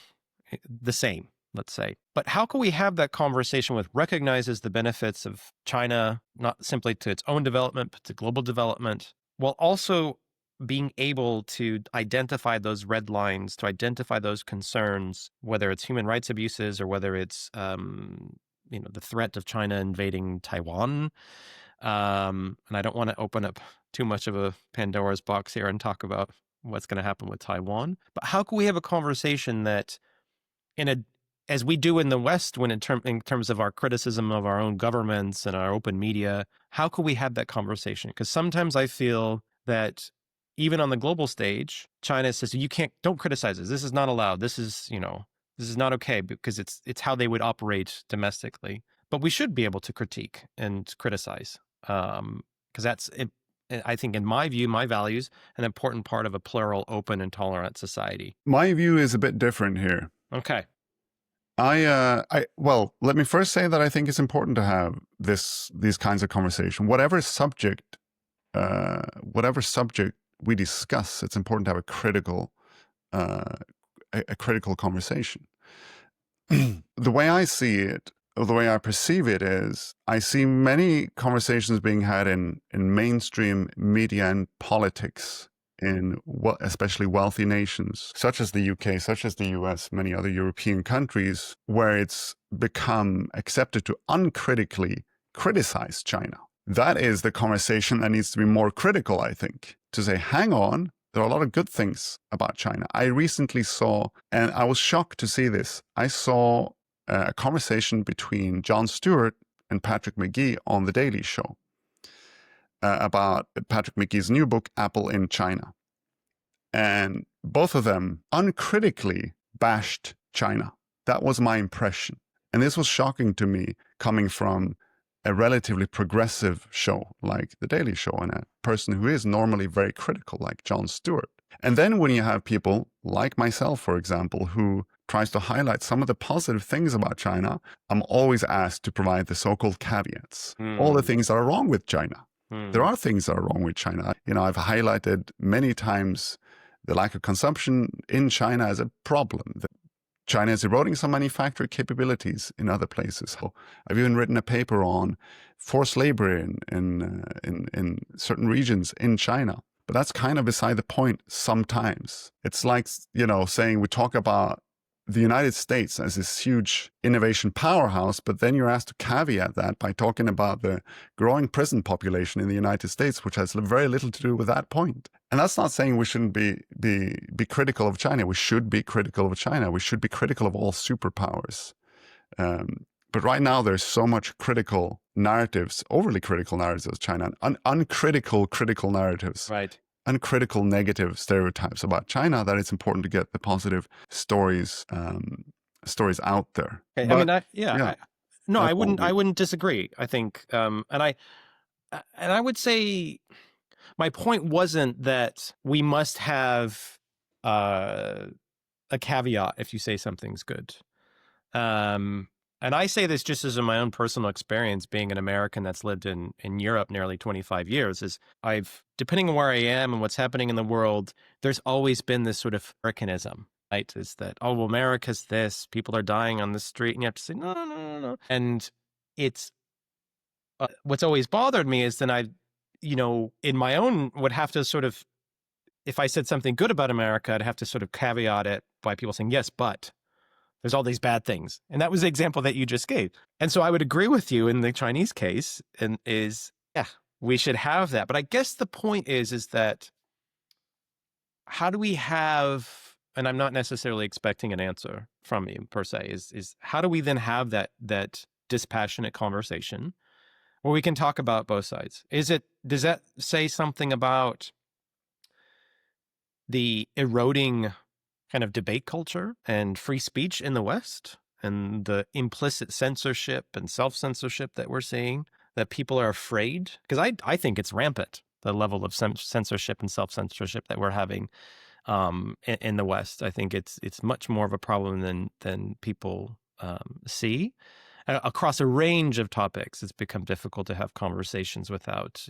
the same, let's say. But how can we have that conversation which recognizes the benefits of China, not simply to its own development, but to global development, while also being able to identify those red lines, to identify those concerns, whether it's human rights abuses or whether it's the threat of China invading Taiwan. And I don't want to open up too much of a Pandora's box here and talk about what's going to happen with Taiwan. But how can we have a conversation that, as we do in the West, when in terms of our criticism of our own governments and our open media, how can we have that conversation? Because sometimes I feel that even on the global stage, China says, don't criticize this. This is not allowed. This is, this is not okay, because it's how they would operate domestically. But we should be able to critique and criticize, because that's, I think, in my view, my values, an important part of a plural, open, and tolerant society. My view is a bit different here. Okay. Well, let me first say that I think it's important to have these kinds of conversation. Whatever subject we discuss, it's important to have a critical conversation. The way I see it, or the way I perceive it, is I see many conversations being had in mainstream media and politics in especially wealthy nations, such as the UK, such as the US, many other European countries, where it's become accepted to uncritically criticize China. That is the conversation that needs to be more critical, I think, to say, hang on, there are a lot of good things about China. I recently saw, and I was shocked to see this, I saw a conversation between Jon Stewart and Patrick McGee on The Daily Show about Patrick McGee's new book, Apple in China. And both of them uncritically bashed China. That was my impression. And this was shocking to me, coming from a relatively progressive show like The Daily Show and a person who is normally very critical like Jon Stewart. And then when you have people like myself, for example, who tries to highlight some of the positive things about China, I'm always asked to provide the so-called caveats, all the things that are wrong with China. There are things that are wrong with China. I've highlighted many times the lack of consumption in China as a problem. China is eroding some manufacturing capabilities in other places. I've even written a paper on forced labor in certain regions in China. But that's kind of beside the point sometimes. It's like, saying we talk about the United States as this huge innovation powerhouse, but then you're asked to caveat that by talking about the growing prison population in the United States, which has very little to do with that point. And that's not saying we shouldn't be critical of China. We should be critical of China. We should be critical of all superpowers. But right now, there's so much critical narratives, overly critical narratives of China, uncritical critical narratives. Right. Uncritical negative stereotypes about China, that it's important to get the positive stories out there. Okay. But, I wouldn't disagree. I think, and I would say my point wasn't that we must have a caveat if you say something's good. And I say this just as in my own personal experience, being an American that's lived in Europe nearly 25 years, is depending on where I am and what's happening in the world, there's always been this sort of Americanism, right? Is that, oh, well, America's this, people are dying on the street, and you have to say, no. And it's, what's always bothered me is then in my own, would have to sort of, if I said something good about America, I'd have to sort of caveat it by people saying, yes, but there's all these bad things. And that was the example that you just gave. And so I would agree with you in the Chinese case, and we should have that. But I guess the point is that how do we have, and I'm not necessarily expecting an answer from you per se, is how do we then have that dispassionate conversation where we can talk about both sides? Does that say something about the eroding kind of debate culture and free speech in the West, and the implicit censorship and self-censorship that we're seeing, that people are afraid? Because I think it's rampant, the level of censorship and self-censorship that we're having in the West. I think it's much more of a problem than people see. Across a range of topics, it's become difficult to have conversations without,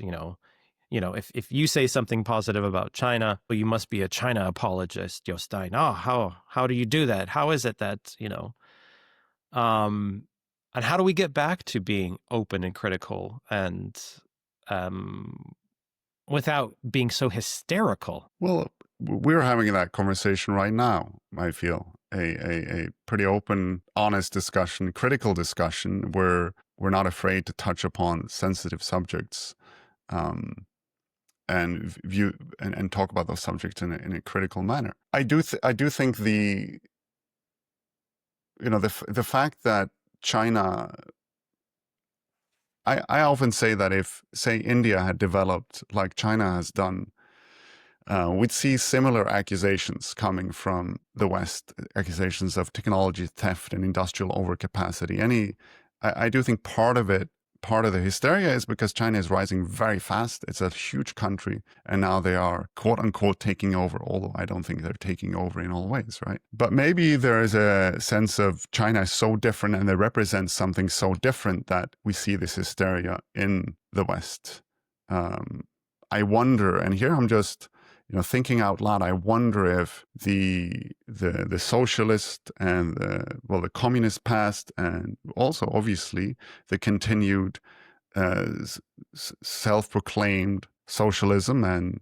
if you say something positive about China, well, you must be a China apologist, Jostein. Oh, how do you do that? How is it that, and how do we get back to being open and critical and without being so hysterical? Well, we're having that conversation right now, I feel. A pretty open, honest discussion, critical discussion, where we're not afraid to touch upon sensitive subjects. And view and talk about those subjects in a critical manner. I do think the fact that China, I often say that if, say, India had developed like China has done, we'd see similar accusations coming from the West, accusations of technology theft and industrial overcapacity. I do think part of the hysteria is because China is rising very fast. It's a huge country, and now they are quote unquote taking over, although I don't think they're taking over in all ways, right? But maybe there is a sense of China is so different and they represent something so different that we see this hysteria in the West. I wonder, and here I'm just thinking out loud, I wonder if the socialist and the communist past, and also obviously the continued self-proclaimed socialism and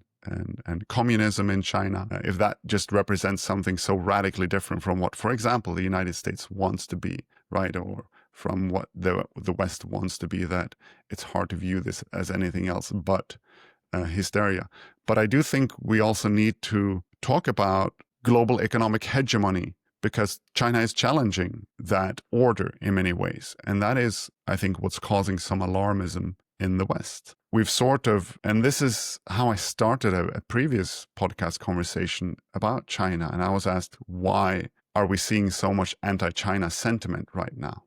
communism in China, if that just represents something so radically different from what, for example, the United States wants to be, right, or from what the West wants to be, that it's hard to view this as anything else but hysteria. But I do think we also need to talk about global economic hegemony, because China is challenging that order in many ways. And that is, I think, what's causing some alarmism in the West. We've sort of, and this is how I started a previous podcast conversation about China. And I was asked, why are we seeing so much anti-China sentiment right now?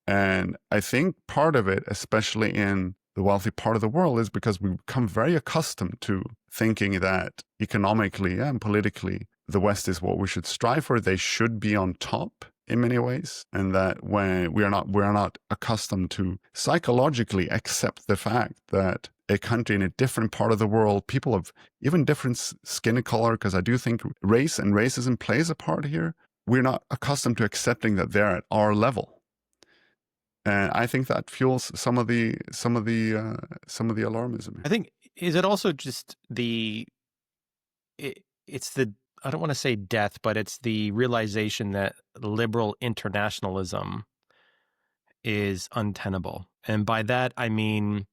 And I think part of it, especially in the wealthy part of the world, is because we've become very accustomed to thinking that economically and politically, the West is what we should strive for. They should be on top in many ways. And that when we are not accustomed to psychologically accept the fact that a country in a different part of the world, people of even different skin color, because I do think race and racism plays a part here. We're not accustomed to accepting that they're at our level. And I think that fuels some of the alarmism. I think, is it also just it's the, I don't want to say death, but it's the realization that liberal internationalism is untenable. And by that, I mean,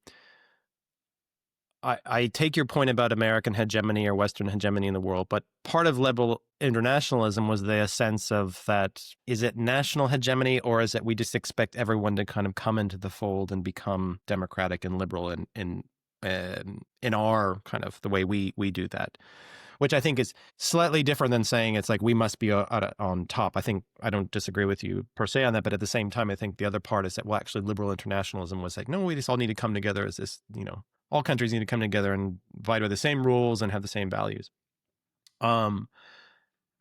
I take your point about American hegemony or Western hegemony in the world, but part of liberal internationalism was the sense of that, is it national hegemony, or is it we just expect everyone to kind of come into the fold and become democratic and liberal in our kind of the way we do that, which I think is slightly different than saying it's like we must be on top. I think I don't disagree with you per se on that, but at the same time, I think the other part is that, well, actually liberal internationalism was like, no, we just all need to come together as this, all countries need to come together and abide by the same rules and have the same values. And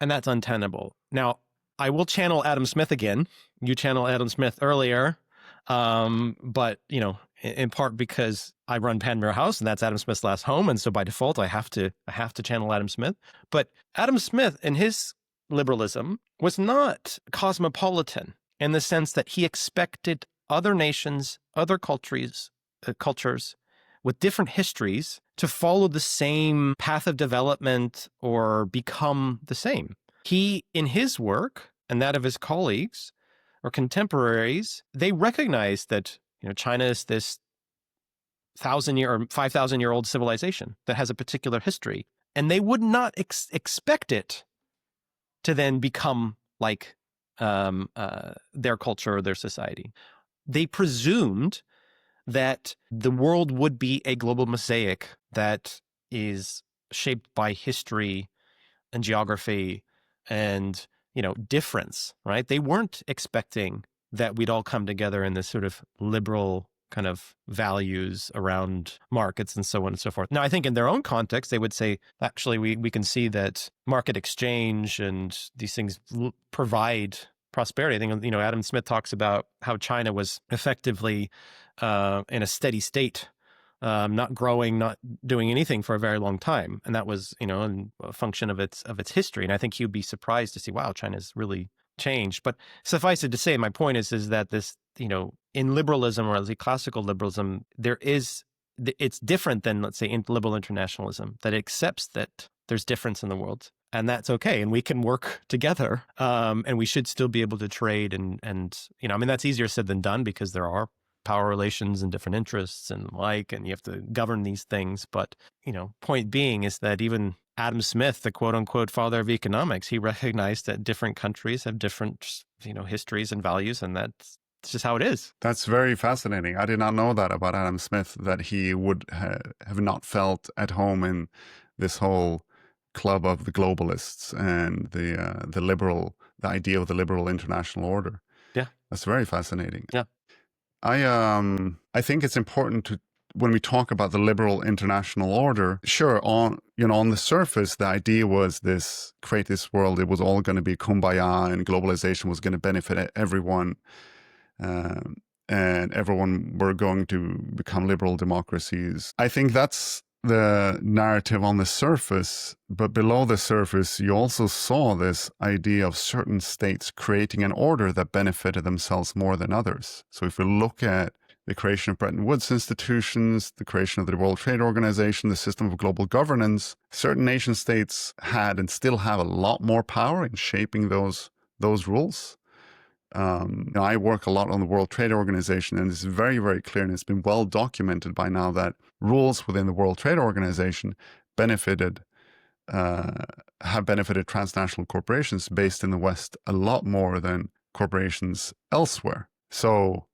that's untenable. Now, I will channel Adam Smith again. You channeled Adam Smith earlier, but, in part because I run Panmure House and that's Adam Smith's last home. And so by default, I have to channel Adam Smith. But Adam Smith and his liberalism was not cosmopolitan in the sense that he expected other nations, other cultures with different histories to follow the same path of development or become the same. He, in his work and that of his colleagues or contemporaries, they recognized that China is this 1,000-year or 5,000-year-old civilization that has a particular history, and they would not expect it to then become like their culture or their society. They presumed that the world would be a global mosaic that is shaped by history and geography and, difference, right? They weren't expecting that we'd all come together in this sort of liberal kind of values around markets and so on and so forth. Now, I think in their own context, they would say, actually, we can see that market exchange and these things provide prosperity. I think, Adam Smith talks about how China was effectively in a steady state, not growing, not doing anything for a very long time. And that was, a function of its history. And I think he would be surprised to see, wow, China's really changed. But suffice it to say, my point is that this, in liberalism, or the classical liberalism, it's different than, let's say, in liberal internationalism, that it accepts that there's difference in the world. And that's okay. And we can work together. And we should still be able to trade. And that's easier said than done, because there are power relations and different interests and and you have to govern these things. But, point being is that even Adam Smith, the quote unquote father of economics, he recognized that different countries have different, histories and values, and that's just how it is. That's very fascinating. I did not know that about Adam Smith, that he would have not felt at home in this whole club of the globalists and the idea of the liberal international order. Yeah. That's very fascinating. Yeah. I think it's important to, when we talk about the liberal international order, sure, on the surface, the idea was create this world. It was all going to be kumbaya, and globalization was going to benefit everyone, and everyone were going to become liberal democracies. I think that's the narrative on the surface, but below the surface, you also saw this idea of certain states creating an order that benefited themselves more than others. So if we look at the creation of Bretton Woods institutions, the creation of the World Trade Organization, the system of global governance, certain nation states had and still have a lot more power in shaping those rules. I work a lot on the World Trade Organization, and it's very, very clear, and it's been well documented by now that rules within the World Trade Organization have benefited transnational corporations based in the West a lot more than corporations elsewhere. So,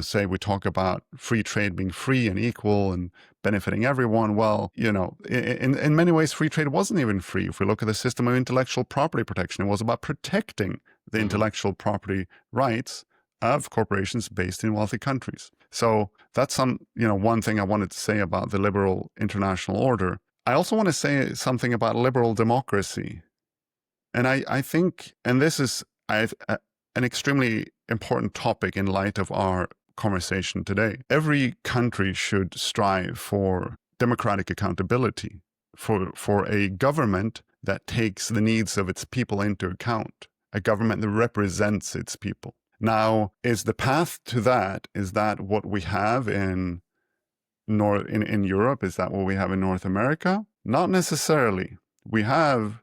say we talk about free trade being free and equal and benefiting everyone. Well, in many ways, free trade wasn't even free. If we look at the system of intellectual property protection, it was about protecting the intellectual property rights of corporations based in wealthy countries. So that's one thing I wanted to say about the liberal international order. I also want to say something about liberal democracy. And I think, and this is an extremely important topic in light of our conversation today. Every country should strive for democratic accountability, for a government that takes the needs of its people into account, a government that represents its people. Now, is the path to that, is that what we have in Europe? Is that what we have in North America? Not necessarily. We have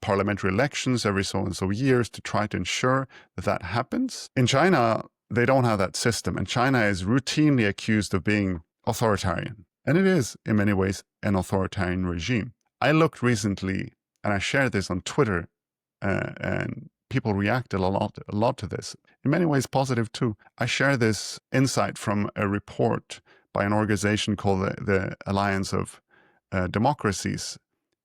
parliamentary elections every so and so years to try to ensure that happens. In China, they don't have that system, and China is routinely accused of being authoritarian. And it is, in many ways, an authoritarian regime. I looked recently, and I shared this on Twitter, and people reacted a lot to this. In many ways, positive too. I share this insight from a report by an organization called the Alliance of Democracies,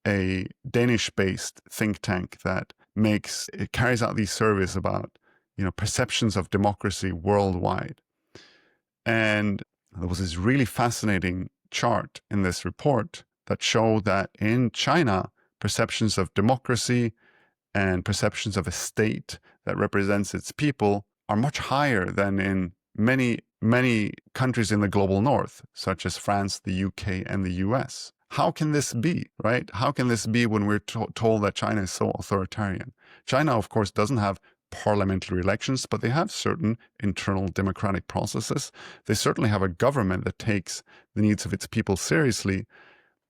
a Danish-based think tank that carries out these surveys about perceptions of democracy worldwide. And there was this really fascinating chart in this report that showed that in China, perceptions of democracy and perceptions of a state that represents its people are much higher than in many, many countries in the global north, such as France, the UK, and the US. How can this be, right? How can this be when we're told that China is so authoritarian? China, of course, doesn't have parliamentary elections, but they have certain internal democratic processes. They certainly have a government that takes the needs of its people seriously.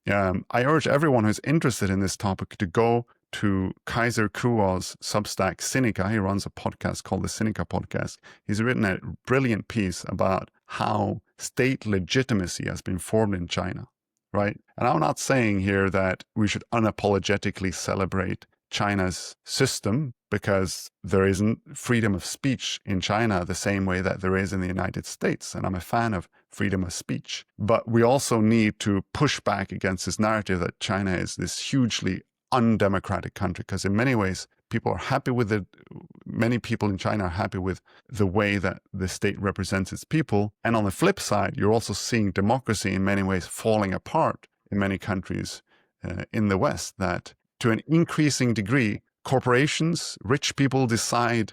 I urge everyone who's interested in this topic to go to Kaiser Kuo's Substack, Sinica. He runs a podcast called the Sinica Podcast. He's written a brilliant piece about how state legitimacy has been formed in China, right? And I'm not saying here that we should unapologetically celebrate China's system, because there isn't freedom of speech in China the same way that there is in the United States. And I'm a fan of freedom of speech. But we also need to push back against this narrative that China is this hugely undemocratic country, because in many ways, people are happy with it. Many people in China are happy with the way that the state represents its people. And on the flip side, you're also seeing democracy in many ways falling apart in many countries in the West, that to an increasing degree, corporations, rich people decide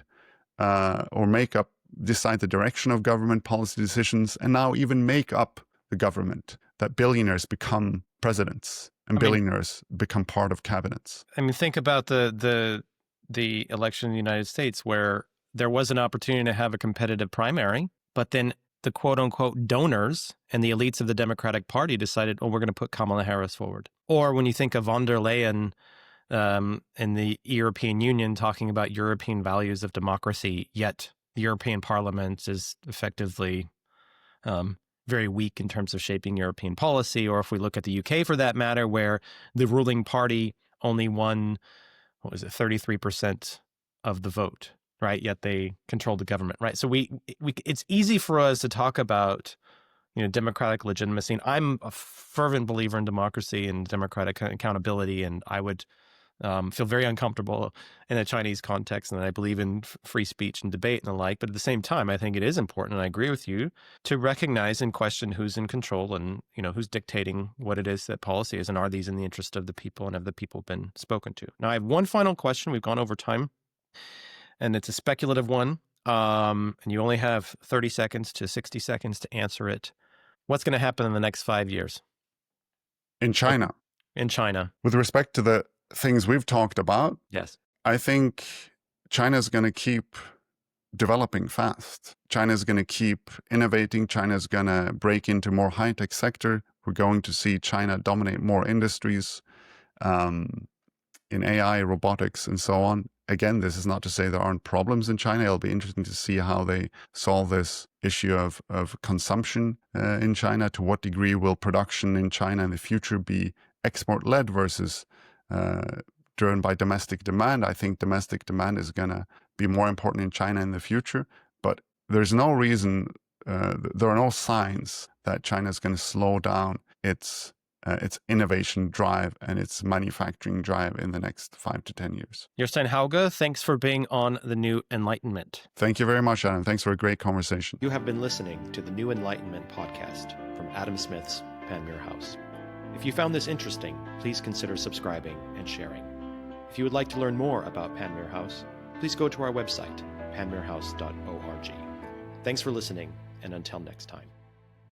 decide the direction of government policy decisions, and now even make up the government, that billionaires become presidents and billionaires become part of cabinets. I mean, think about the election in the United States, where there was an opportunity to have a competitive primary, but then the quote unquote donors and the elites of the Democratic Party decided, we're going to put Kamala Harris forward. Or when you think of von der Leyen in the European Union talking about European values of democracy, yet the European Parliament is effectively very weak in terms of shaping European policy. Or if we look at the UK for that matter, where the ruling party only won, 33% of the vote, right? Yet they controlled the government, right? So it's easy for us to talk about, democratic legitimacy. And I'm a fervent believer in democracy and democratic accountability, and I would feel very uncomfortable in a Chinese context, and I believe in free speech and debate and the like. But at the same time, I think it is important, and I agree with you, to recognize and question who's in control and who's dictating what it is that policy is, and are these in the interest of the people, and have the people been spoken to? Now, I have one final question. We've gone over time, and it's a speculative one, and you only have 30 seconds to 60 seconds to answer it. What's going to happen in the next 5 years? In China? In China. With respect to the things we've talked about, yes, I think China's going to keep developing fast. China's going to keep innovating. China's going to break into more high-tech sector. We're going to see China dominate more industries in AI, robotics, and so on. Again, this is not to say there aren't problems in China. It'll be interesting to see how they solve this issue of consumption in China. To what degree will production in China in the future be export-led versus driven by domestic demand? I think domestic demand is going to be more important in China in the future, but there's no reason, there are no signs that China is going to slow down its innovation drive and its manufacturing drive in the next 5 to 10 years. Jostein Hauge, thanks for being on The New Enlightenment. Thank you very much, Adam. Thanks for a great conversation. You have been listening to The New Enlightenment podcast from Adam Smith's Panmure House. If you found this interesting, please consider subscribing and sharing. If you would like to learn more about Panmure House, please go to our website, panmurehouse.org. Thanks for listening, and until next time.